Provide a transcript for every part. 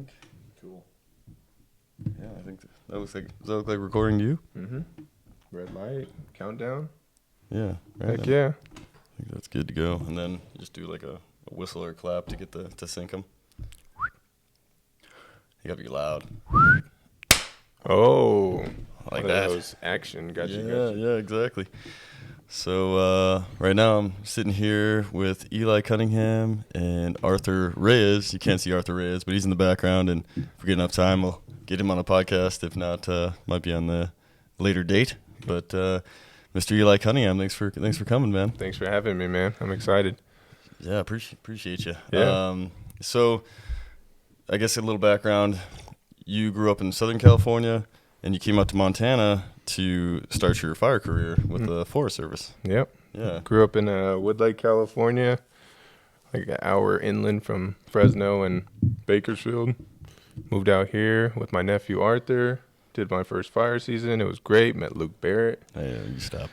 sync. Cool. Yeah, I think that looks like. Does that look like recording to you? Mm-hmm. Red light, countdown. Yeah. Right. Heck yeah. I think that's good to go. And then you just do like a whistle or a clap to get to sync them. You gotta be loud. Oh, Like one that. of those action. Gotcha. Yeah, exactly. So right now I'm sitting here with Eli Cunningham and Arthur Reyes. You can't see Arthur Reyes, but he's in the background, and if we get enough time, we'll get him on a podcast. If not, might be on the later date. But Mr. Eli Cunningham, thanks for coming, man. Thanks for having me, man. I'm excited. Yeah, appreciate you. Yeah. So I guess a little background. You grew up in Southern California, and you came out to Montana to start your fire career with the Forest Service. Yep. Yeah. Grew up in Woodlake, California, like an hour inland from Fresno and Bakersfield. Moved out here with my nephew Arthur. Did my first fire season. It was great. Met Luke Barrett. Hey, you stop.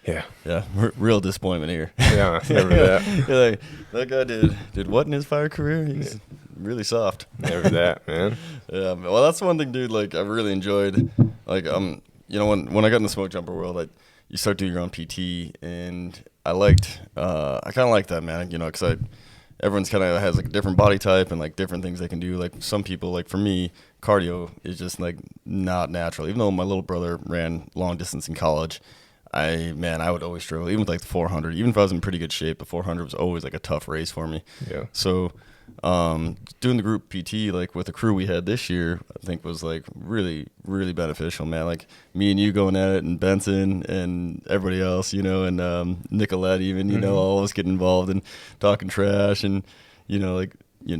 Yeah. Yeah, real disappointment here. Yeah, never that. You're like, that guy did what in his fire career? He's really soft. Never that, man. Yeah, well, that's one thing, dude. Like, I really enjoyed. Like, when I got in the smoke jumper world, you start doing your own PT, and I kind of liked that, man. Because everyone's kind of has like a different body type and like different things they can do. Like some people, like for me, cardio is just like not natural. Even though my little brother ran long distance in college, I would always struggle, even with like the 400. Even if I was in pretty good shape, the 400 was always like a tough race for me. Yeah. So doing the group PT like with the crew we had this year, I think was like really, really beneficial, man. Like me and you going at it, and Benson and everybody else, and Nicolette even, all of us getting involved and talking trash, and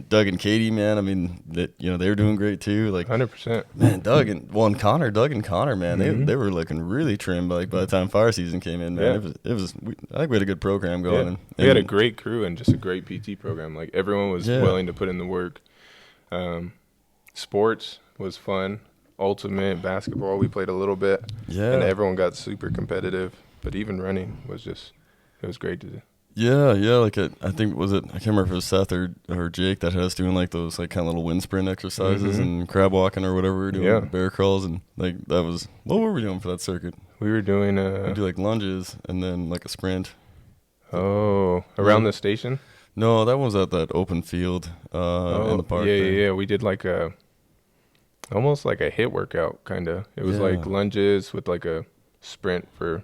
Doug and Katie, man. I mean, they were doing great too. Like 100%. Man, Doug and Connor, man, they were looking really trim. By the time fire season came in, man, Yeah. it was. I think we had a good program going. Yeah. And We had a great crew and just a great PT program. Like everyone was willing to put in the work. Sports was fun. Ultimate basketball, we played a little bit. Yeah. And everyone got super competitive. But even running was it was great to do. Yeah. Like I think I can't remember if it was Seth or Jake that had us doing like those like kind of little wind sprint exercises and crab walking or whatever we were doing, bear crawls, and like that was what were we doing for that circuit? We were doing we do like lunges and then like a sprint. Oh, around the station? No, that was at that open field in the park. Yeah. We did like almost like a HIIT workout kind of. It was like lunges with like a sprint for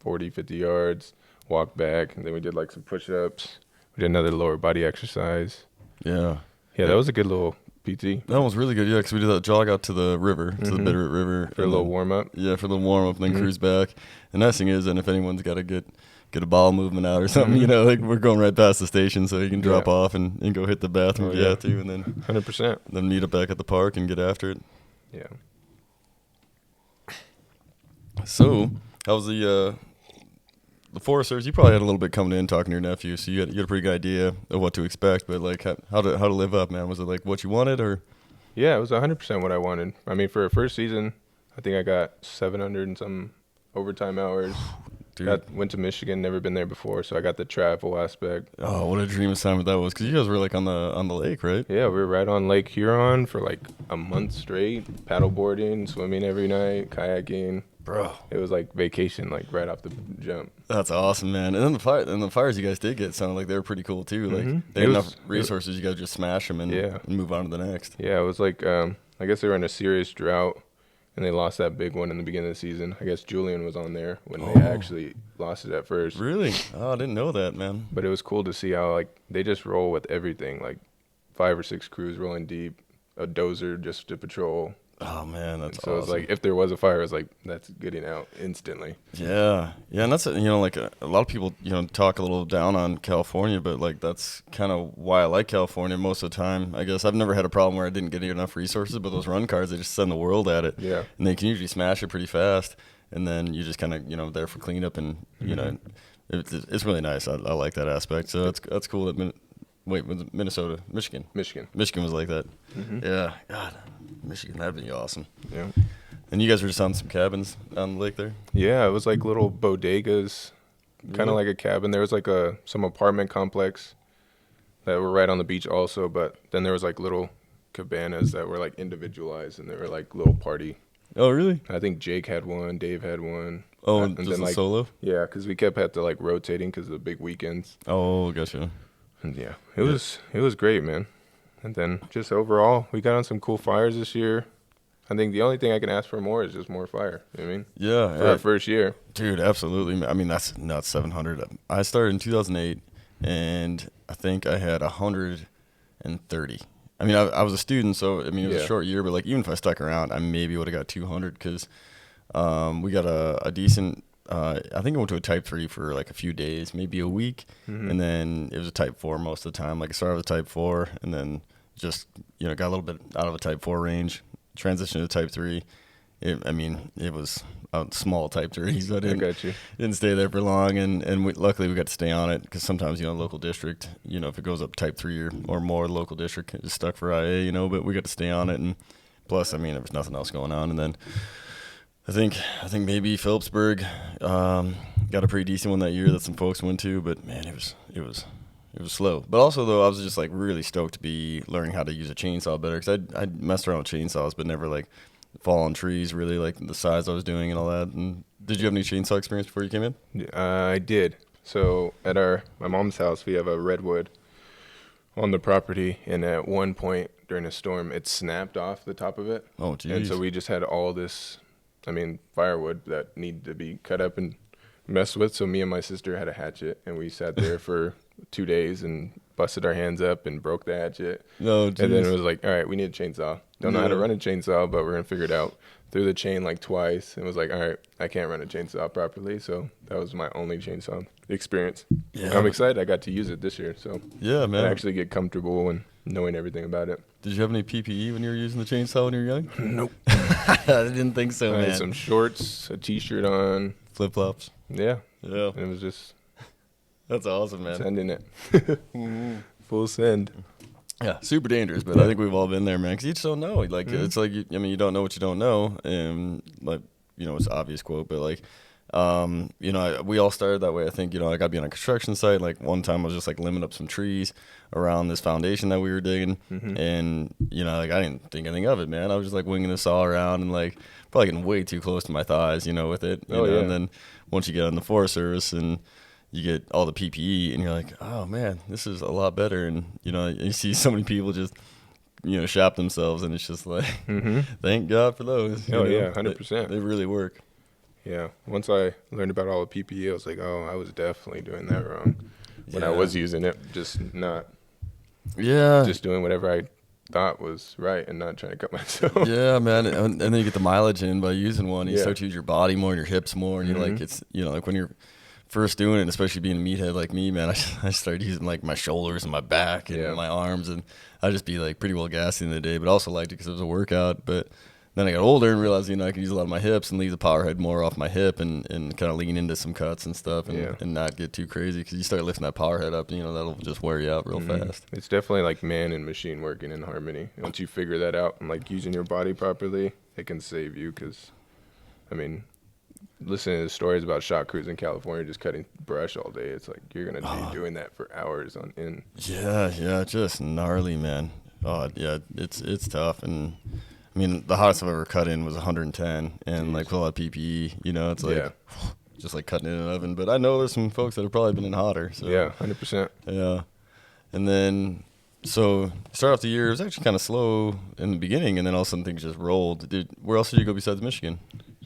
40, 50 yards. Walk back, and then we did like some push-ups. We did another lower body exercise. Yeah, that was a good little PT. That was really good, because we did that jog out to the river, to the Bitterroot River. For a little warm-up. Yeah, for the warm-up, and then cruise back. And nice thing is, and if anyone's got to get a bowel movement out or something, like we're going right past the station, so you can drop off and go hit the bathroom if you have to, and then 100%. Then meet up back at the park and get after it. Yeah. So, how was the Forest Service? You probably had a little bit coming in talking to your nephew, so you had a pretty good idea of what to expect. But like, how to live up, man? Was it like what you wanted, or? Yeah, it was 100% what I wanted. I mean, for a first season, I think I got 700 and some overtime hours. Went to Michigan, never been there before, so I got the travel aspect. Oh, what a dream assignment that was! Because you guys were like on the lake, right? Yeah, we were right on Lake Huron for like a month straight, paddleboarding, swimming every night, kayaking. Bro, it was like vacation, like right off the jump. That's awesome, man. And then the fires you guys did get sounded like they were pretty cool too. Like they had enough resources, you guys just smash them and move on to the next. Yeah, it was like I guess they were in a serious drought, and they lost that big one in the beginning of the season. I guess Julian was on there when they actually lost it at first. Really? Oh, I didn't know that, man. But it was cool to see how like they just roll with everything, like 5 or 6 crews rolling deep, a dozer just to patrol. Oh man, that's so awesome. It's like if there was a fire, it's like that's getting out instantly. Yeah, and that's like a lot of people talk a little down on California, but like that's kind of why I like California most of the time. I guess I've never had a problem where I didn't get enough resources, but those run cars, they just send the world at it. Yeah, and they can usually smash it pretty fast, and then you just kind of there for cleanup, and it's really nice. I like that aspect. So that's cool that. Wait, was it Minnesota? Michigan was like that. Yeah, God, Michigan, that'd be awesome. Yeah. And you guys were just on some cabins on the lake there? Yeah, it was like little bodegas, kind of like a cabin. There was like some apartment complex that were right on the beach also, but then there was like little cabanas that were like individualized, and they were like little party. Oh, really? I think Jake had one, Dave had one. Oh, and just then a like solo? yeah, because we kept had to like rotating because of the big weekends. Oh, gotcha. And yeah, it was great, man. And then just overall, we got on some cool fires this year. I think the only thing I can ask for more is just more fire. You know what I mean? Yeah. For our first year. Dude, absolutely. I mean, that's nuts, 700. I started in 2008, and I think I had 130. I mean, I was a student, so, I mean, it was a short year, but, like, even if I stuck around, I maybe would have got 200 because we got a decent I think I went to a Type 3 for, like, a few days, maybe a week, and then it was a Type 4 most of the time. Like, I started with a Type 4 and then just, got a little bit out of a Type 4 range, transitioned to Type 3. It was a small Type 3, so I didn't stay there for long, and luckily we got to stay on it because sometimes, local district, if it goes up Type 3 or more, local district is stuck for IA, but we got to stay on it, and plus, there was nothing else going on, and then I think maybe Phillipsburg got a pretty decent one that year that some folks went to, but man, it was slow. But also, though, I was just like really stoked to be learning how to use a chainsaw better because I'd messed around with chainsaws, but never like fall on trees really like the size I was doing and all that. And did you have any chainsaw experience before you came in? I did. So at my mom's house, we have a redwood on the property, and at one point during a storm, it snapped off the top of it. Oh, geez. And so we just had all this, firewood that needed to be cut up and messed with. So me and my sister had a hatchet, and we sat there for 2 days and busted our hands up and broke the hatchet. Oh, geez. And then it was like, all right, we need a chainsaw. Don't know how to run a chainsaw, but we're going to figure it out. Threw the chain like twice and was like, all right, I can't run a chainsaw properly. So that was my only chainsaw experience. Yeah. I'm excited I got to use it this year. So yeah, man. I actually get comfortable and knowing everything about it. Did you have any PPE when you were using the chainsaw when you were young? Nope. I didn't think so, man. I had some shorts, a T-shirt on. Flip-flops. Yeah. Yeah. And it was just... That's awesome, man. Sending it. Full send. Yeah, super dangerous, but I think we've all been there, man, because you just don't know. Like, it's like, you don't know what you don't know, and, like, it's an obvious quote, but, like, we all started that way. I think, I got to be on a construction site. Like, one time I was just, like, limbing up some trees around this foundation that we were digging, and, like, I didn't think anything of it, man. I was just, like, winging the saw around and, like, probably getting way too close to my thighs, with it, you know? And then once you get on the Forest Service and you get all the PPE, and you're like, oh, man, this is a lot better. And, you see so many people just, shop themselves, and it's just like, thank God for those. Oh, yeah, 100%. They really work. Yeah. Once I learned about all the PPE, I was like, oh, I was definitely doing that wrong when I was using it, just not. Yeah. Just doing whatever I thought was right and not trying to cut myself. Yeah, man. And then you get the mileage in by using one. You start to use your body more and your hips more, and you're like, it's, like when you're first doing it, especially being a meathead like me, man, I started using like my shoulders and my back and my arms, and I'd just be like pretty well gassed in the day, but I also liked it because it was a workout. But then I got older and realized, I could use a lot of my hips and leave the power head more off my hip and kind of lean into some cuts and stuff and not get too crazy, because you start lifting that power head up, and, that'll just wear you out real fast. It's definitely like man and machine working in harmony. Once you figure that out and like using your body properly, it can save you, because, listening to stories about shot crews in California just cutting brush all day, it's like you're going to be doing that for hours on end. Yeah, just gnarly, man. Oh, yeah, it's tough. And, the hottest I've ever cut in was 110, and, like, with a lot of PPE, it's like just like cutting in an oven. But I know there's some folks that have probably been in hotter. So. Yeah, 100%. Yeah. And then, so start off the year, it was actually kind of slow in the beginning, and then all of a sudden things just rolled. Where else did you go besides Michigan?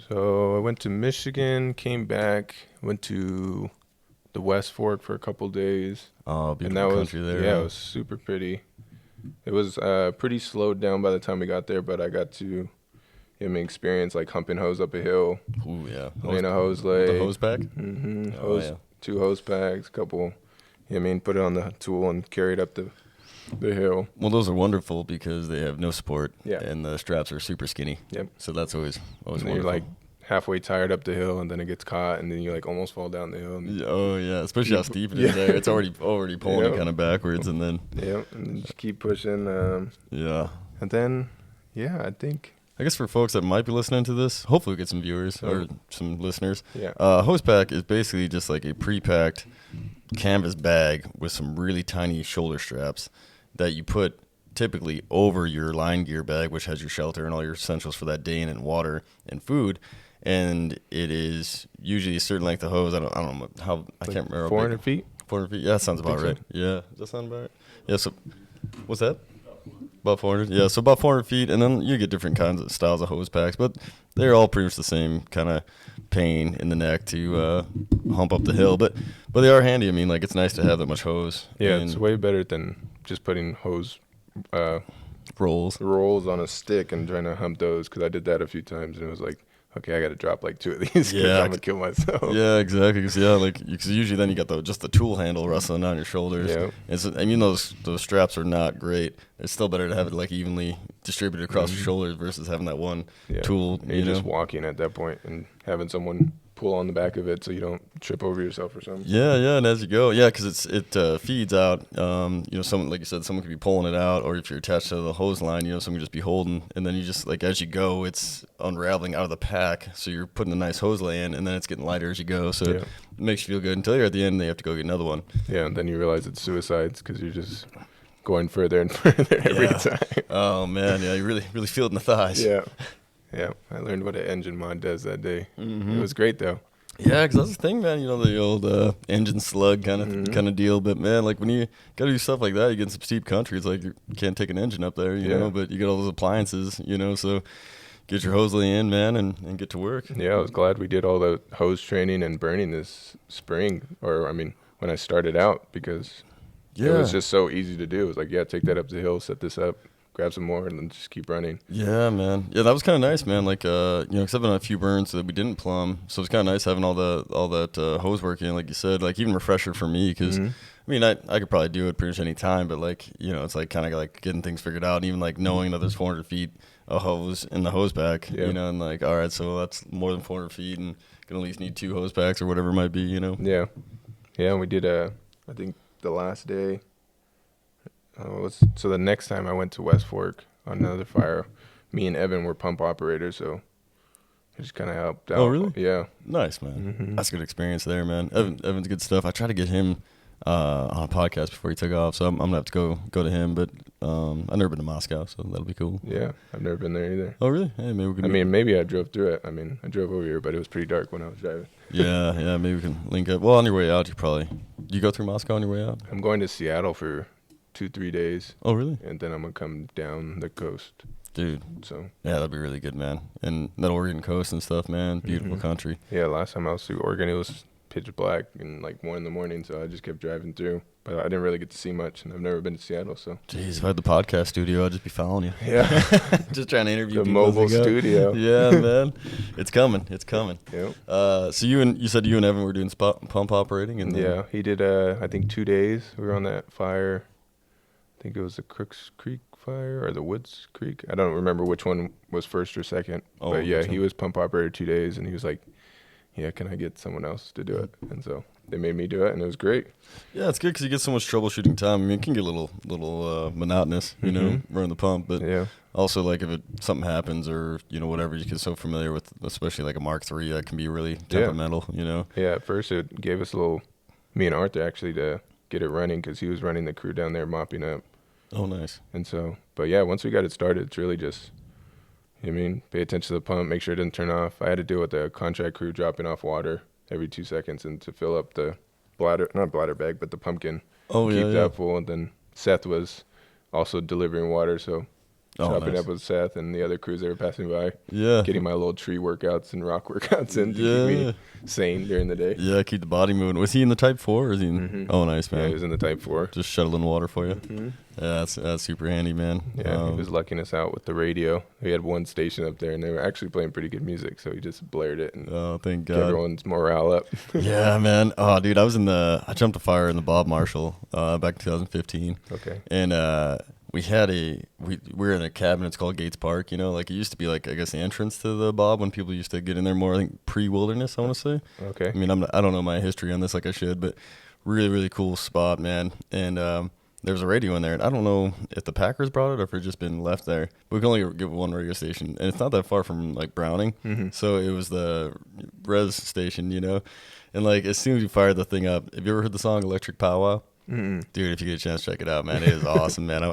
So I went to Michigan, came back, went to the West Fork for a couple days. Oh, beautiful country there. Yeah, it was super pretty. It was pretty slowed down by the time we got there, but I got to experience like humping hose up a hill. Ooh, yeah. Laying a hose leg. The hose pack? Mm-hmm. Two hose packs, a couple, put it on the tool and carry it up the hill. Well, those are wonderful because they have no support, yeah, and the straps are super skinny. Yep. So that's always wonderful. You're like halfway tired up the hill, and then it gets caught, and then you like almost fall down the hill. Oh yeah, especially how steep it is there. It's already pulling kind of backwards, and then and then just keep pushing. Yeah. And then I guess for folks that might be listening to this, hopefully we get some viewers or some listeners. Yeah. Hose pack is basically just like a pre-packed canvas bag with some really tiny shoulder straps that you put typically over your line gear bag, which has your shelter and all your essentials for that day and water and food. And it is usually a certain length of hose. I don't know how, I Like can't remember. 400 feet? 400 feet. Yeah, that sounds about so. right. Yeah. Does that sound about right? Yeah. So what's that? About 400. Yeah. So about 400 feet. And then you get different kinds of styles of hose packs, but they're all pretty much the same kind of pain in the neck to hump up the hill. But they are handy. I mean, like, it's nice to have that much hose. Yeah, and it's way better than just putting hose rolls on a stick and trying to hump those, because I did that a few times and it was like, okay, I got to drop like 2 of these because Yeah, I'm going to kill myself. Yeah, exactly. Cause usually then you got just the tool handle wrestling on your shoulders. Yeah. I mean, those straps are not great. It's still better to have it like evenly distributed across your shoulders versus having that one tool. And you're just walking at that point and having someone pull on the back of it so you don't trip over yourself or something. Yeah, and as you go, because it feeds out. Someone, like you said, someone could be pulling it out, or if you're attached to the hose line, someone could just be holding, and then you just, like, as you go, it's unraveling out of the pack, so you're putting a nice hose lay in, and then it's getting lighter as you go, so it makes you feel good until you're at the end and they have to go get another one. Yeah, and then you realize it's suicides because you're just going further and further every time. Oh man, yeah, you really feel it in the thighs. Yeah, I learned what an engine mod does that day. It was great though. Yeah, because that's the thing, man. The old engine slug kind of deal. But man, like, when you got to do stuff like that, you get in some steep country. It's like you can't take an engine up there, you know. But you get all those appliances, So get your hose lay in, man, and get to work. Yeah, I was glad we did all the hose training and burning this spring, when I started out, because it was just so easy to do. It was like, take that up the hill, set this up, grab some more, and then just keep running. Yeah, man. Yeah, that was kind of nice, man. Like, because I've been on a few burns that we didn't plumb, so it's kind of nice having all that hose work in, like you said, like, even refresher for me, because I mean, I could probably do it pretty much any time, but, like, it's like kind of like getting things figured out, and even like knowing that there's 400 feet of hose in the hose pack, and like, all right, so that's more than 400 feet, and gonna at least need 2 hose packs or whatever it might be, Yeah, we did I think the last day. So the next time I went to West Fork on another fire, me and Evan were pump operators, so it just kind of helped out. Oh, really? Yeah. Nice, man. That's a good experience there, man. Evan's good stuff. I tried to get him on a podcast before he took off, so I'm gonna have to go to him. But I've never been to Moscow, so that'll be cool. Yeah, I've never been there either. Oh, really? Hey, maybe we can. Maybe I drove through it. I drove over here, but it was pretty dark when I was driving. Yeah. Maybe we can link up. Well, on your way out, do you go through Moscow on your way out? I'm going to Seattle for 2-3 days. Oh, really? And then I'm gonna come down the coast. Dude. So yeah, that'd be really good, man. And that Oregon coast and stuff, man. Beautiful country. Yeah, last time I was through Oregon, it was pitch black and like 1 a.m, so I just kept driving through. But I didn't really get to see much, and I've never been to Seattle, so. Jeez, if I had the podcast studio, I'd just be following you. Yeah. Just trying to interview the people. The mobile studio. Yeah, man. It's coming. Yep. So you said you and Evan were doing pump operating? And yeah, he did, I think 2 days. We were on that fire. I think it was the Crooks Creek fire or the Woods Creek. I don't remember which one was first or second. Oh, but yeah, he was pump operator 2 days, and he was like, yeah, can I get someone else to do it? And so they made me do it, and it was great. Yeah, it's good because you get so much troubleshooting time. I mean, it can get a little monotonous, running the pump. But also, like, if something happens or, whatever, you get so familiar with, especially like a Mark III, that can be really temperamental, Yeah, at first it gave us me and Arthur actually, to get it running, because he was running the crew down there mopping up. Oh, nice. And so, but yeah, once we got it started, it's really just, pay attention to the pump, make sure it didn't turn off. I had to deal with the contract crew dropping off water every 2 seconds, and to fill up the not bladder bag, but the pumpkin. Keep that full. And then Seth was also delivering water, so chopping up with Seth and the other crews that were passing by. Yeah. Getting my little tree workouts and rock workouts in to keep me sane during the day. Yeah, keep the body moving. Was he in the Type 4 or is he in? Oh, nice, man. Yeah, he was in the Type 4. Just shuttling water for you. Yeah, that's super handy, man. Yeah, he was lucking us out with the radio. We had one station up there, and they were actually playing pretty good music, so he just blared it and thank God. Get everyone's morale up. Yeah, man. Oh, dude, I jumped a fire in the Bob Marshall back in 2015. Okay. And we were in a cabin. It's called Gates Park. Like, it used to be like, I guess, the entrance to the Bob when people used to get in there more. I think pre-wilderness, I want to say. Okay. I mean, I don't know my history on this like I should, but really, really cool spot, man. And there was a radio in there, and I don't know if the Packers brought it or if it just been left there. But we can only give one radio station, and it's not that far from like Browning, so it was the res station, And like, as soon as you fired the thing up, have you ever heard the song Electric Powwow? Mm-mm. Dude, if you get a chance, check it out, man. It is awesome, man.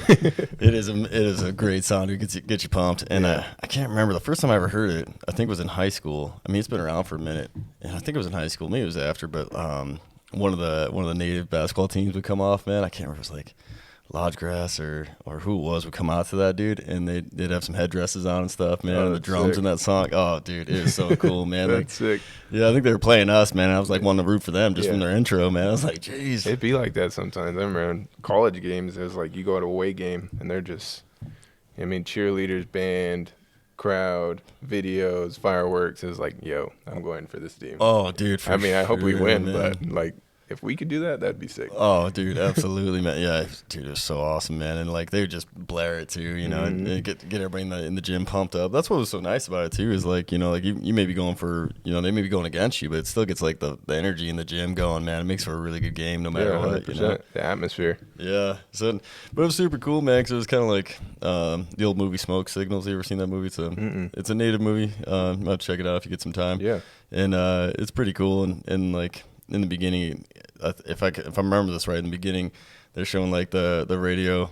It is a great song. It gets you pumped. And Yeah. I can't remember the first time I ever heard it. I think it was in high school. I mean, it's been around for a minute, and I think it was in high school. Maybe it was after, but one of the native basketball teams would come off, man. I can't remember if it was like Lodgegrass or who it was would come out to that, dude, and they'd have some headdresses on and stuff, man. Oh, And the that's drums sick. in that song. Oh, dude, it is so cool, man. Like, That's sick. yeah, I think they were playing us, man. I was like wanting to root for them just from Yeah. their intro, man. I was like, jeez. It'd be like that sometimes. I remember in college games, it was like you go to a away game and they're just, I mean, cheerleaders, band, crowd, videos, fireworks. It was like, yo, I'm going for this team. Oh, dude. For I mean, I hope we sure, win, man. but like, if we could do that, that'd be sick. Oh, dude, absolutely, man. Yeah, dude, it was so awesome, man. And like they would just blare it too, you know, and get everybody in the gym pumped up. That's what was so nice about it too. Is like, you know, like you may be going for, you know, they may be going against you, but it still gets like the energy in the gym going, man. It makes for a really good game no matter Yeah, what. 100%. You know? The atmosphere. Yeah. So, but it was super cool, man. Because it was kind of like the old movie Smoke Signals. You ever seen that movie? It's a native movie. I'll check it out if you get some time. Yeah. And it's pretty cool. And like in the beginning, if I remember this right, in the beginning, they're showing like the radio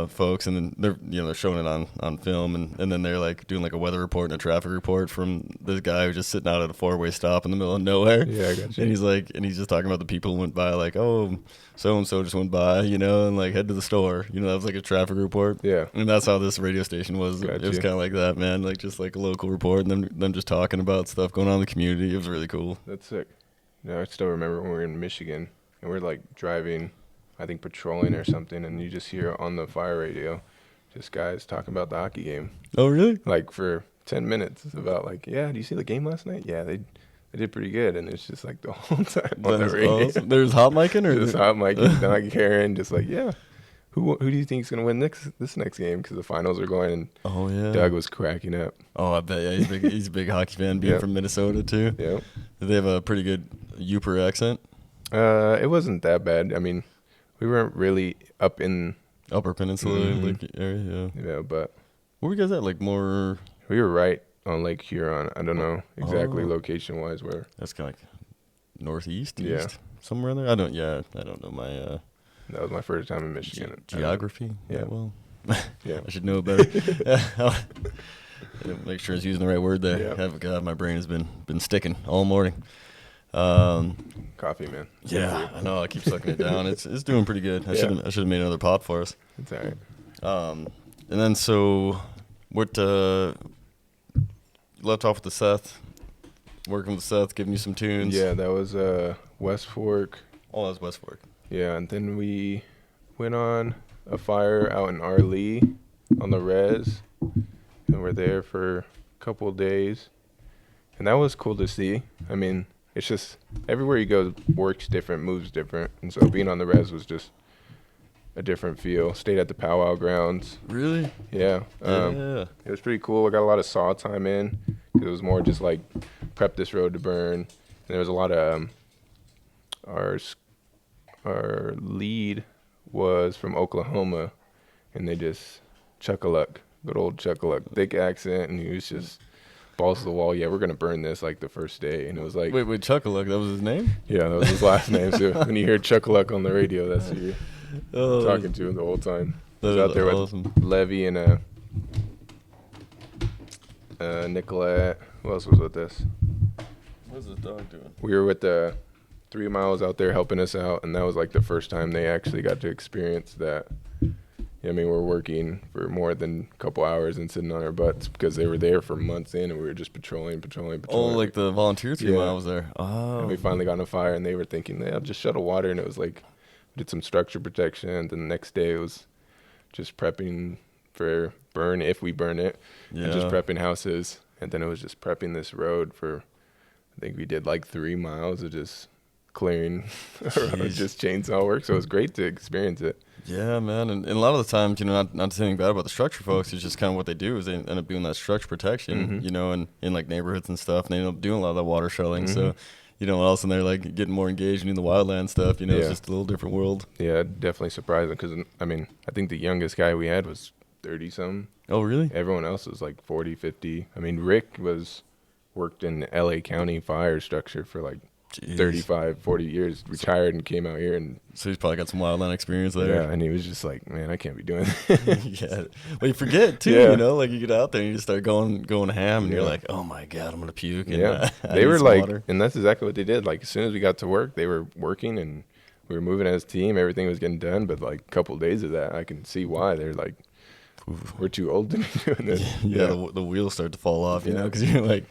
folks, and then they're showing it on film, and then they're like doing like a weather report and a traffic report from this guy who's just sitting out at a 4-way stop in the middle of nowhere. Yeah, I got you. And he's just talking about the people who went by, like, oh, so and so just went by, you know, and like head to the store. You know, that was like a traffic report. Yeah. And that's how this radio station was. Got It was you. kind of like that, man. Like just like a local report, and them just talking about stuff going on in the community. It was really cool. That's sick. Yeah, I still remember when we were in Michigan and we're like driving, I think patrolling or something, and you just hear on the fire radio just guys talking about the hockey game. Oh, really? Like for 10 minutes. It's about like, yeah, do you see the game last night? Yeah, they did pretty good. And it's just like the whole time on the That's radio. awesome. There's hot micing or Just hot mic, not caring, just like, yeah. Who do you think is gonna win this next game? Because the finals are going, and Oh yeah. Doug was cracking up. Oh, I bet. Yeah, he's a big hockey fan, being Yep. from Minnesota too. Yeah. Did they have a pretty good Yooper accent? It wasn't that bad. I mean, we weren't really up in, Upper Peninsula Mhm. like area. Yeah. but Where were you guys at? Like more. we were right on Lake Huron. I don't know exactly Oh. location wise where. That's kind of like northeast, Yeah. east, somewhere in there. I don't know my That was my first time in Michigan. geography. Yeah. Well, Yeah. I should know better. Make sure I was using the right word there. Yeah. God, my brain has been sticking all morning. Coffee, man. Yeah, I know. I keep sucking it down. It's doing pretty good. I Yeah. should have made another pop for us. It's all right. And then so what? Left off with the Seth. Working with Seth, giving you some tunes. Yeah, that was West Fork. Oh, that was West Fork. Yeah, and then we went on a fire out in Arlee on the res, and we're there for a couple of days, and that was cool to see. I mean, it's just everywhere you go, works different, moves different, and so being on the res was just a different feel. Stayed at the powwow grounds. Really? Yeah, Yeah. it was pretty cool. I got a lot of saw time in. 'Cause it was more just like prep this road to burn. And there was a lot of our lead was from Oklahoma, and they just Chuck-a-luck, good old Chuck-a-luck, thick accent, and he was just balls to the wall. Yeah, we're gonna burn this like the first day, and it was like, Wait, Chuck-a-luck, that was his name? yeah, that was his last name. So when you hear Chuck-a-luck on the radio, that's who you're Oh, talking to the whole time. I was that out is there awesome. with Levy and Nicolette. Who else was with us? What's this dog doing? We were with the 3 miles out there helping us out, and that was like the first time they actually got to experience that. I mean, we're working for more than a couple hours and sitting on our butts because they were there for months in, and we were just patrolling. Oh, like the volunteer 3 Yeah. miles there. Oh. And we finally got on a fire, and they were thinking, yeah, just shuttle water, and it was like, we did some structure protection, and then the next day it was just prepping for burn if we burn it, and just prepping houses, and then it was just prepping this road for, I think we did like 3 miles of just clearing Jeez. just chainsaw work. So it was great to experience it. Yeah, man, and a lot of the times, you know, not to say anything bad about the structure folks, it's just kind of what they do is they end up doing that structure protection, Mhm. you know, and in like neighborhoods and stuff, and they end up doing a lot of that water shelling. Mhm. So, you know, all of a sudden they're like getting more engaged in the wildland stuff. You know, it's Yeah. just a little different world. Yeah, definitely surprising because, I mean, I think the youngest guy we had was 30-something. Oh, really? Everyone else was like 40, 50. I mean, Rick worked in LA County fire structure for like Jeez. 35, 40 years, retired and came out here. And So he's probably got some wildland experience there. yeah, and he was just like, man, I can't be doing this. Yeah. Well, you forget too, Yeah. you know, like you get out there and you just start going ham, and you're Yeah. like, oh my god, I'm gonna puke. And, Yeah, I they need were some like, water. and that's exactly what they did. Like as soon as we got to work, they were working and we were moving as a team. Everything was getting done, but like a couple of days of that, I can see why they're like, we're too old to be doing this. Yeah, the wheels start to fall off, you know, because you're like,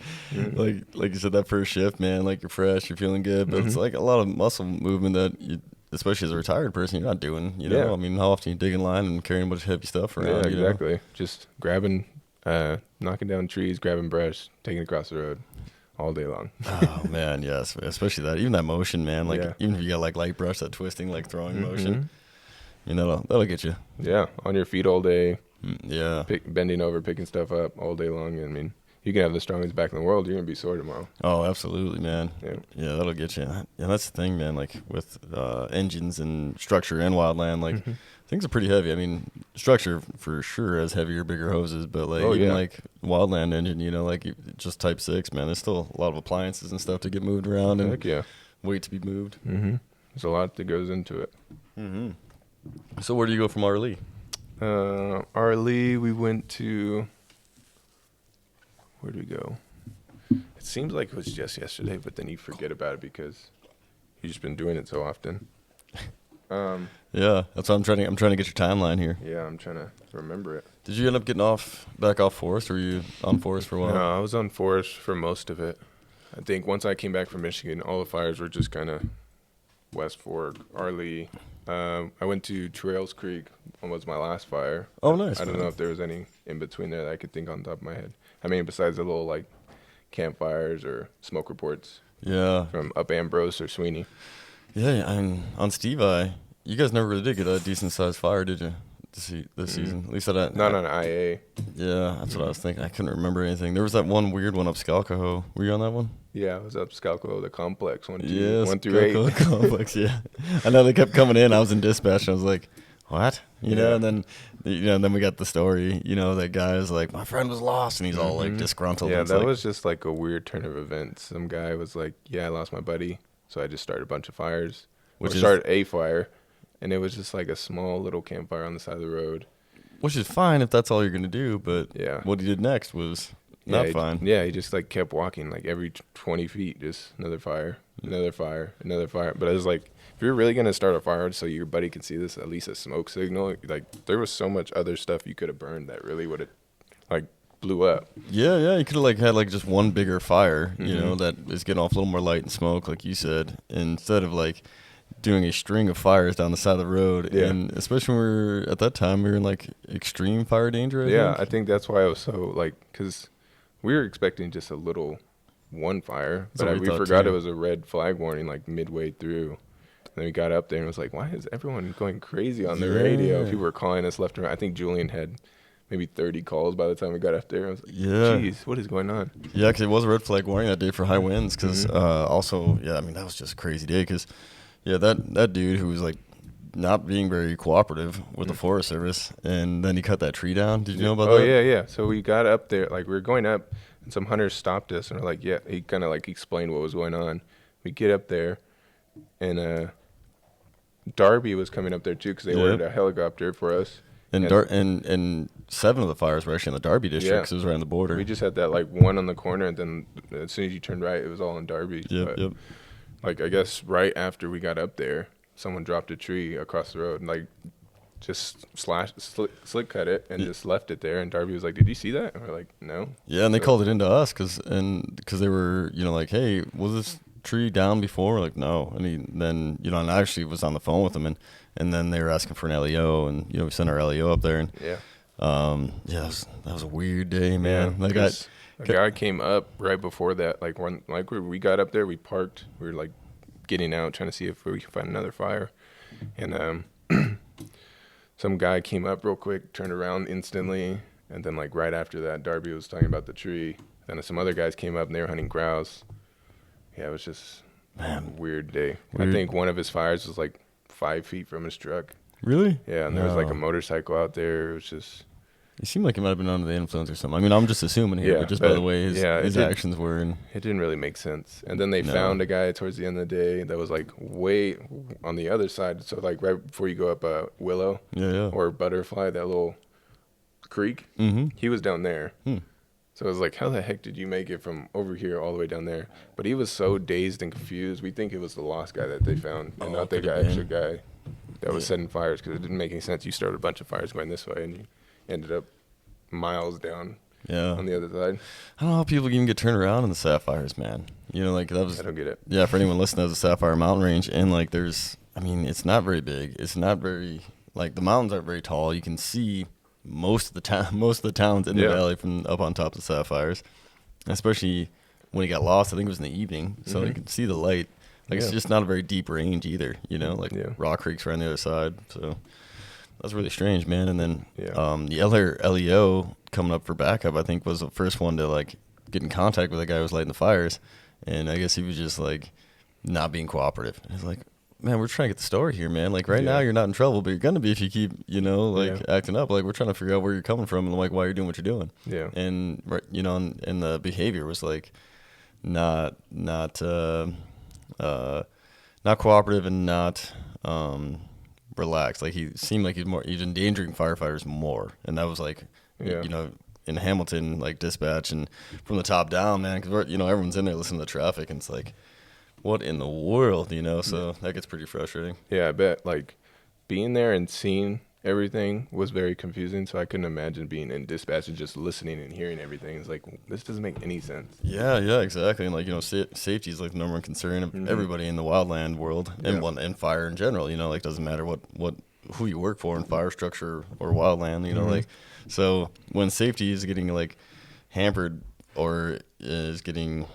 like you said, that first shift, man, like you're fresh, you're feeling good, but it's like a lot of muscle movement that you, especially as a retired person, you're not doing, you know. Yeah. I mean, how often you dig in line and carrying a bunch of heavy stuff Yeah, around, you know? exactly. Just grabbing, knocking down trees, grabbing brush, taking it across the road all day long. Oh man, yes, especially that, even that motion, man. Like Yeah. even if you got like light brush, that twisting, like throwing motion, you know, that'll get you. Yeah, on your feet all day, Yeah. bending over, picking stuff up all day long. I mean, you can have the strongest back in the world, you're gonna be sore tomorrow. Oh, absolutely, man. Yeah. Yeah, that'll get you. Yeah, that's the thing, man. Like with engines and structure and wildland, like things are pretty heavy. I mean, structure for sure has heavier, bigger hoses, but like even like wildland engine, you know, like just Type 6, man. There's still a lot of appliances and stuff to get moved around and Heck yeah. weight to be moved. There's a lot that goes into it. So where do you go from RLE? Arlie, we went to, where'd we go? It seems like it was just yesterday, but then you forget about it because you've just been doing it so often. Yeah, that's what I'm trying to get your timeline here. Yeah, I'm trying to remember it. Did you end up getting back off Forest, or were you on Forest for a while? No, I was on Forest for most of it. I think once I came back from Michigan, all the fires were just kind of West Fork, Arlie. I went to Trails Creek, was my last fire. Oh, nice. I don't know if there was any in between there that I could think on top of my head. I mean, besides the little like campfires or smoke reports Yeah. from up Ambrose or Sweeney. Yeah, and on Steve Eye, you guys never really did get a decent sized fire, did you? This season, at least Not on IA. Yeah, that's what I was thinking. I couldn't remember anything. There was that one weird one up Scalcahoe. Were you on that one? Yeah, I was up Scalco, the complex, 1 through Scalcahoe 8. complex. Yeah, I know they kept coming in. I was in dispatch. And I was like, "What?" You know, and then then we got the story. You know, that guy was like, "My friend was lost," and he's all like disgruntled. Yeah, and it's that like, was just like a weird turn of events. Some guy was like, "Yeah, I lost my buddy," so I just started a bunch of fires. Started a fire, and it was just like a small little campfire on the side of the road. Which is fine if that's all you're gonna do, but Yeah. what he did next was not fine. Yeah, he just like kept walking, like every 20 feet, just another fire, another fire, another fire. But I was like, if you're really gonna start a fire so your buddy can see this, at least a smoke signal, like there was so much other stuff you could have burned that really would have like blew up. Yeah, you could have like had like just one bigger fire, you know, that is getting off a little more light and smoke, like you said, instead of like doing a string of fires down the side of the road. Yeah. And especially when at that time we were in like extreme fire danger. I think that's why I was so like, because we were expecting just a little one fire, That's what but we we thought, forgot too. it was a red flag warning like midway through. And then we got up there and it was like, why is everyone going crazy on the radio? People were calling us left and right. I think Julian had maybe 30 calls by the time we got up there. I was like, geez, what is going on? Yeah, because it was a red flag warning that day for high winds. Because also, I mean, that was just a crazy day. Because that dude who was like not being very cooperative with the Forest Service, and then he cut that tree down. Did you know about that? Oh yeah. So we got up there, like we were going up, and some hunters stopped us and were like, yeah. He kind of like explained what was going on. We get up there, and Darby was coming up there too because they ordered a helicopter for us. And 7 of the fires were actually in the Darby district because it was right on the border. We just had that like one on the corner, and then as soon as you turned right, it was all in Darby. Yep. Like I guess right after we got up there, someone dropped a tree across the road and like just slick cut it and just left it there. And Darby was like, "Did you see that?" And we're like, "No." Yeah, and they called it into us because they were like, "Hey, was this tree down before?" We're like, "No." And then and I actually was on the phone with them, and then they were asking for an LEO, and we sent our LEO up there, and that was a weird day, man. Yeah, a guy came up right before that. Like when we got up there, we parked. We were like getting out, trying to see if we could find another fire, and some guy came up real quick, turned around instantly, and then like right after that, Darby was talking about the tree. Then some other guys came up and they were hunting grouse. Yeah, it was just a weird day. I think one of his fires was like 5 feet from his truck. Really? Yeah, and there was like a motorcycle out there. It was just He seemed like he might have been under the influence or something. I mean, I'm just assuming here, but just by the way his actions were. And it didn't really make sense. And then they found a guy towards the end of the day that was like way on the other side. So like right before you go up Willow or Butterfly, that little creek, he was down there. So I was like, how the heck did you make it from over here all the way down there? But he was so dazed and confused. We think it was the lost guy that they found and not the extra guy that was setting fires, because it didn't make any sense. You started a bunch of fires going this way and you ended up miles down on the other side. I don't know how people can even get turned around in the Sapphires, man. You know, like that was. I don't get it. Yeah, for anyone listening, there's a Sapphire mountain range, and like it's not very big. It's not very, like, the mountains aren't very tall. You can see most of the towns in the valley from up on top of the Sapphires, especially when he got lost. I think it was in the evening, so you can see the light. Like it's just not a very deep range either, you know. Like Rock Creek's right on the other side, so that's really strange, man. And then the other LEO coming up for backup, I think, was the first one to like get in contact with the guy who was lighting the fires, and I guess he was just like not being cooperative. He's like, man, we're trying to get the story here, man. Like right now you're not in trouble, but you're going to be if you keep, you know, like acting up. Like we're trying to figure out where you're coming from and like why you're doing what you're doing. Yeah. And, you know, and the behavior was like not cooperative and not relaxed. Like he seemed like he's endangering firefighters more. And that was like, you know, in Hamilton, like dispatch and from the top down, man, because, you know, everyone's in there listening to the traffic and it's like, what in the world, you know? So that gets pretty frustrating. Yeah, I bet, like, being there and seeing everything was very confusing, so I couldn't imagine being in dispatch and just listening and hearing everything. It's like, this doesn't make any sense. Yeah, exactly. And, like, you know, safety is, like, the number one concern of everybody in the wildland world and fire in general, you know? Like, doesn't matter who you work for in fire structure or wildland, you know? Like, so when safety is getting, like, hampered or is getting,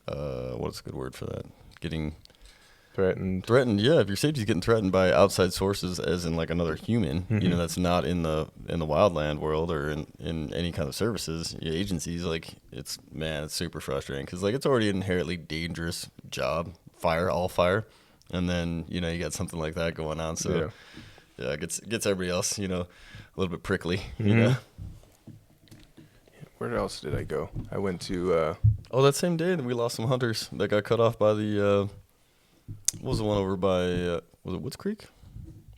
what's a good word for that? Getting threatened, yeah. If your safety's getting threatened by outside sources, as in like another human, you know, that's not in the wildland world or in any kind of services agencies, like it's super frustrating because like it's already an inherently dangerous job, all fire, and then you know you got something like that going on, so it gets everybody else, you know, a little bit prickly, you know. Where else did I go? I went to... that same day we lost some hunters that got cut off by the... what was the one over by... was it Woods Creek?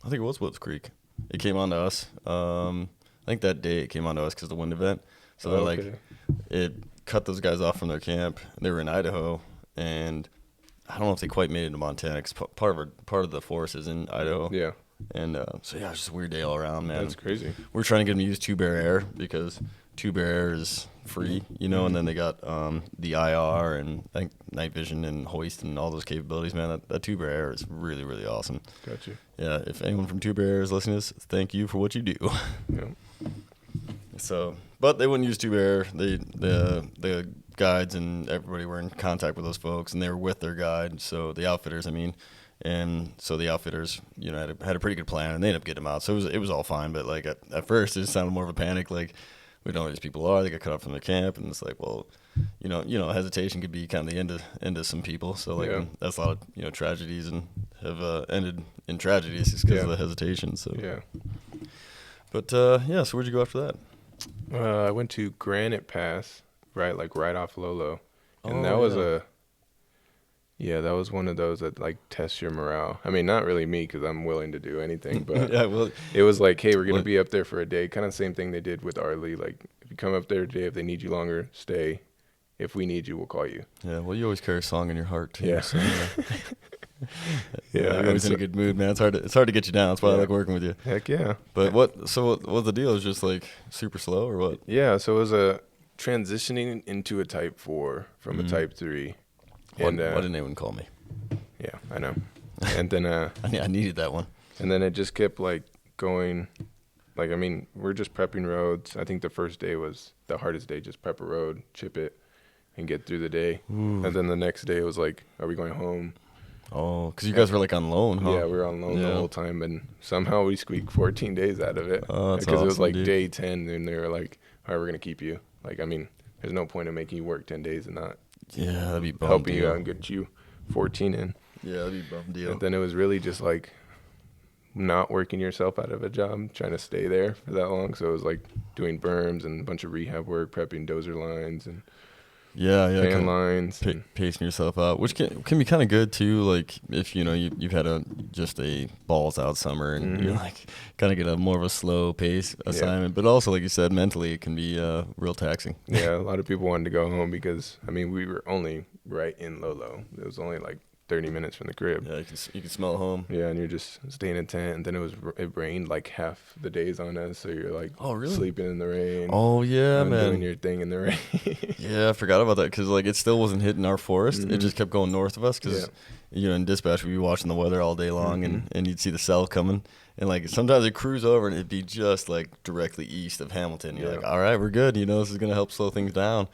I think it was Woods Creek. It came on to us. I think that day it came on to us because of the wind event. So it cut those guys off from their camp. They were in Idaho, and I don't know if they quite made it to Montana because part of the forest is in Idaho. Yeah. And so, yeah, it was just a weird day all around, man. That's crazy. We're trying to get them to use Two Bear Air because Two Bear Air is free, you know, and then they got the IR and I think night vision and hoist and all those capabilities, man. That Two Bear Air is really, really awesome. Gotcha. Yeah, if anyone from Two Bear Air is listening to this, thank you for what you do. Yeah. So, but they wouldn't use Two Bear. The guides and everybody were in contact with those folks, and they were with their guide, so the outfitters, I mean. And so the outfitters, you know, had a pretty good plan, and they ended up getting them out. So it was all fine, but like at first it just sounded more of a panic. Like we don't know who these people are. They got cut off from their camp, and it's like, well, you know, hesitation could be kind of the end of some people. So like that's a lot of tragedies and have ended in tragedies just because of the hesitation. So but so where'd you go after that? I went to Granite Pass, right off Lolo, and that was that was one of those that, like, tests your morale. I mean, not really me because I'm willing to do anything, but it was like, hey, we're going to be up there for a day. Kind of same thing they did with Arlie. Like, if you come up there today, if they need you longer, stay. If we need you, we'll call you. Yeah, well, you always carry a song in your heart, too. Yeah. So, you're always in a good mood, man. It's hard to get you down. That's why I like working with you. Heck yeah. But what the deal? Is just, like, super slow or what? Yeah, so it was a transitioning into a Type 4 from a Type 3. Why didn't anyone call me? Yeah, I know. And then I needed that one. And then it just kept like going. Like, I mean, we're just prepping roads. I think the first day was the hardest day. Just prep a road, chip it, and get through the day. Ooh. And then the next day it was like, are we going home? Oh, because you guys were like on loan, huh? Yeah, we were on loan the whole time, and somehow we squeaked 14 days out of it. Oh, that's because awesome, it was like dude. day 10, and they were like, all right, we're gonna keep you. Like, I mean, there's no point in making you work 10 days and not. Yeah, that'd be bum helping deal. you out and get you 14 in. Yeah, that'd be bum deal. And then it was really just like not working yourself out of a job, trying to stay there for that long. So it was like doing berms and a bunch of rehab work, prepping dozer lines and fan lines, pacing yourself out, which can be kind of good too. Like if you've had just a balls out summer and you're like kind of get a more of a slow pace assignment, but also like you said, mentally it can be real taxing. Yeah, a lot of people wanted to go home because we were only right in Lolo. It was only like 30 minutes from the crib. Yeah, you can smell home. Yeah, and you're just staying in tent, and then it rained like half the days on us, so you're like sleeping in the rain. Oh yeah, man, doing your thing in the rain. Yeah, I forgot about that because like it still wasn't hitting our forest. It just kept going north of us because in dispatch we'd be watching the weather all day long, and you'd see the cell coming, and like sometimes it cruise over and it'd be just like directly east of Hamilton. You're like, all right, we're good. This is gonna help slow things down.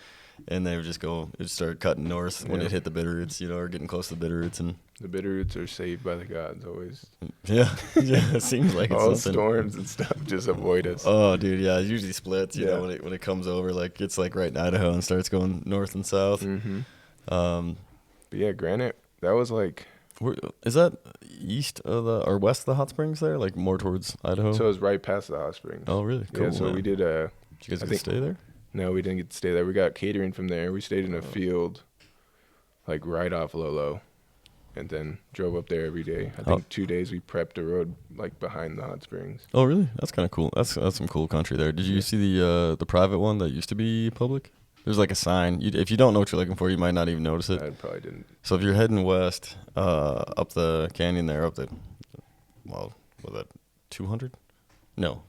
And they would just it started cutting north when it hit the Bitterroots, or getting close to the Bitterroots. And the Bitterroots are saved by the gods always. Yeah, it seems like it's all something. Storms and stuff just avoid us. Oh, dude, yeah, it usually splits. You know, when it comes over, like it's like right in Idaho and starts going north and south. But yeah, Granite, that was like. Is that east of or west of the hot springs there, like more towards Idaho? So it was right past the hot springs. Oh, really? Cool. Yeah, so we did Did you guys get to stay there? No, we didn't get to stay there. We got catering from there. We stayed in a field, like right off Lolo, and then drove up there every day. I think 2 days we prepped a road like behind the hot springs. Oh, really? That's kind of cool. That's some cool country there. Did you see the private one that used to be public? There's like a sign. If you don't know what you're looking for, you might not even notice it. I probably didn't. So if you're heading west, up the canyon there, up the, well, was that 200? No.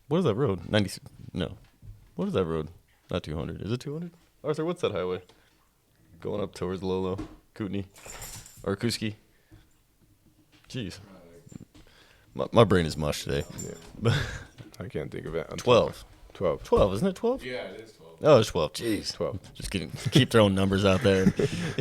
What is that road? 90? No. What is that road? Not 200. Is it 200? Arthur, what's that highway? Going up towards Lolo, Kootenai, or Kuski. Jeez. My brain is mush today. Yeah. I can't think of it. 12. 12. Isn't it 12? Yeah, it is 12. Oh, it's 12. Jeez. 12. Just keep throwing numbers out there.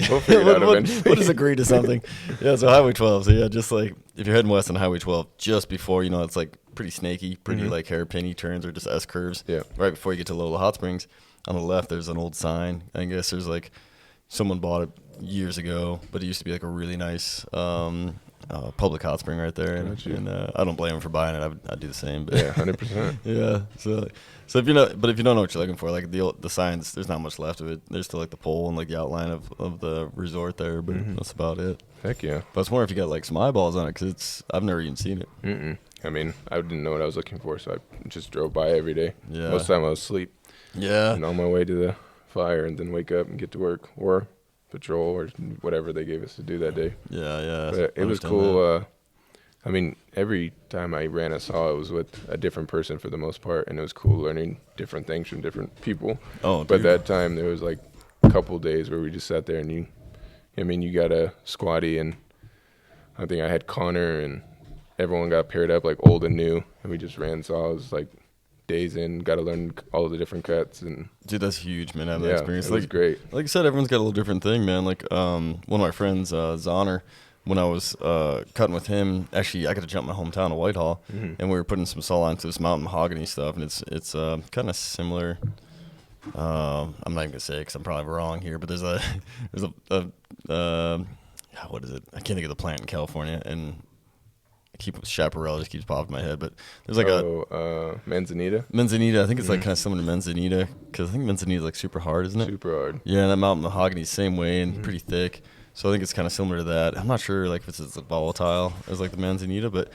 We'll figure it out eventually. We'll just agree to something. Yeah, so Highway 12. So yeah, just like if you're heading west on Highway 12, just before, it's like pretty snaky, pretty like hairpinny turns or just S curves. Yeah. Right before you get to Lola Hot Springs, on the left there's an old sign. I guess there's like someone bought it years ago, but it used to be like a really nice public hot spring right there, and I don't blame him for buying it. I'd do the same. But yeah, 100%. Yeah. So if you don't know what you're looking for, like the signs, there's not much left of it. There's still like the pole and like the outline of the resort there, but that's about it. Heck yeah. But I was wondering if you got like some eyeballs on it because I've never even seen it. I didn't know what I was looking for, so I just drove by every day. Yeah. Most of the time I was asleep. Yeah. And on my way to the fire, and then wake up and get to work or patrol or whatever they gave us to do that day. Yeah. But it was cool. Every time I ran a saw, it was with a different person for the most part, and it was cool learning different things from different people. Oh, but that time there was like a couple days where we just sat there, and you got a squatty, and I think I had Connor, and everyone got paired up like old and new, and we just ran saws like days in, got to learn all of the different cuts. And dude, that's huge, man. Having that experience, it was great. Like I said, everyone's got a little different thing, man. Like one of my friends, Zonner, when I was cutting with him, actually I got to jump my hometown of Whitehall, and we were putting some saw line to this mountain mahogany stuff, and it's kind of similar. I'm not even gonna say it because I'm probably wrong here, but there's a what is it? I can't think of the plant in California, and Chaparral just keeps popping in my head, but there's like Manzanita. I think it's like kind of similar to Manzanita because I think Manzanita is like super hard, isn't it? Super hard. Yeah, and that mountain mahogany same way and pretty thick. So I think it's kind of similar to that. I'm not sure like if it's as volatile as like the Manzanita, but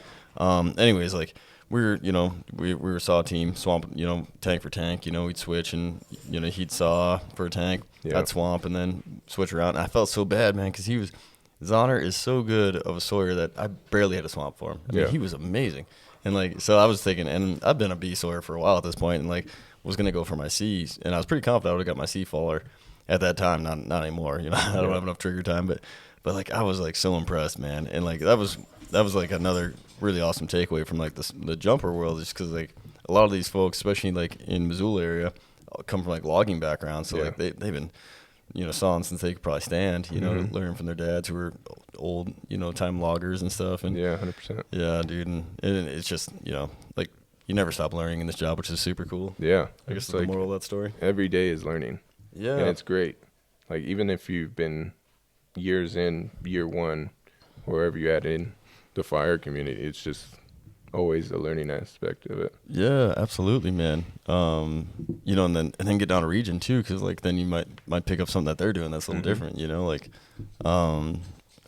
anyways, like we were saw team, swamp, tank for tank, we'd switch and he'd saw for a tank, I'd swamp and then switch around. And I felt so bad, man, because Zonner is so good of a sawyer that I barely had to swamp for him. I mean, he was amazing. And like, so I was thinking, and I've been a B sawyer for a while at this point, and like was gonna go for my C's, and I was pretty confident I would have got my C faller at that time. Not anymore. I don't have enough trigger time, but like I was like so impressed, man. And like that was like another really awesome takeaway from like the jumper world, just because like a lot of these folks, especially like in Missoula area, come from like logging backgrounds, so like they've been sawing since they could probably stand, learn from their dads who were old, time loggers and stuff. And 100%. Yeah, dude. And it's just, like you never stop learning in this job, which is super cool. Yeah. I guess that's the moral of that story. Every day is learning. Yeah. And it's great. Like even if you've been years in, year one, wherever you're at in the fire community, it's just always a learning aspect of it. Yeah, absolutely, man. You know, and then get down to region too, because like then you might pick up something that they're doing that's a little different. You know, like I'm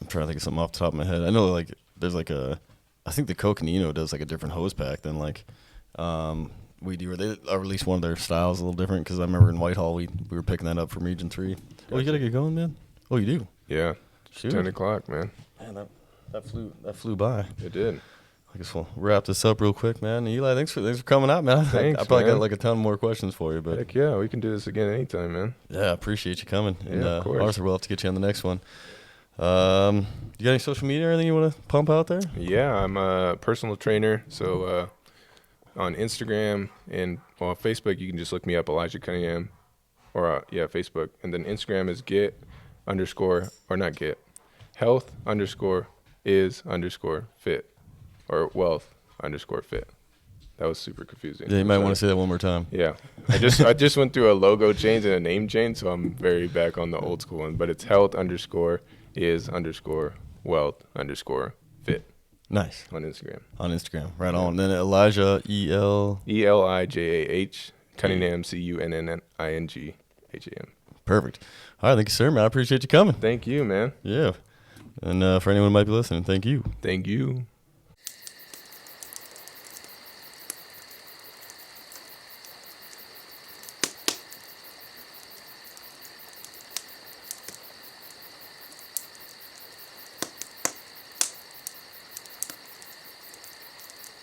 trying to think of something off the top of my head. I know like there's like I think the Coconino does like a different hose pack than like we do, or they or at least one of their styles a little different. Because I remember in Whitehall we were picking that up from Region 3. Gotcha. Oh, you gotta get going, man. Oh, you do. Yeah, shoot. 10 o'clock, man. Man, that flew by. It did. I guess we'll wrap this up real quick, man. Eli, thanks for coming out, man. Thanks, I probably man. got like a ton more questions for you, but heck yeah, we can do this again anytime, man. Yeah, I appreciate you coming. And of course. Arthur, we'll have to get you on the next one. You got any social media or anything you want to pump out there? Yeah, I'm a personal trainer. So on Instagram and Facebook, you can just look me up, Elijah Cunningham, or Facebook. And then Instagram is health_is_fit, or wealth_fit. That was super confusing. Yeah, you might want to say that one more time. Yeah, I just went through a logo change and a name change, so I'm very back on the old school one. But it's health_is_wealth_fit. Nice. On Instagram. Right on. Then Elijah, Elijah, Cunningham, Cunningham. Perfect. All right, thank you, sir, man. I appreciate you coming. Thank you, man. Yeah. And for anyone who might be listening, thank you. Thank you.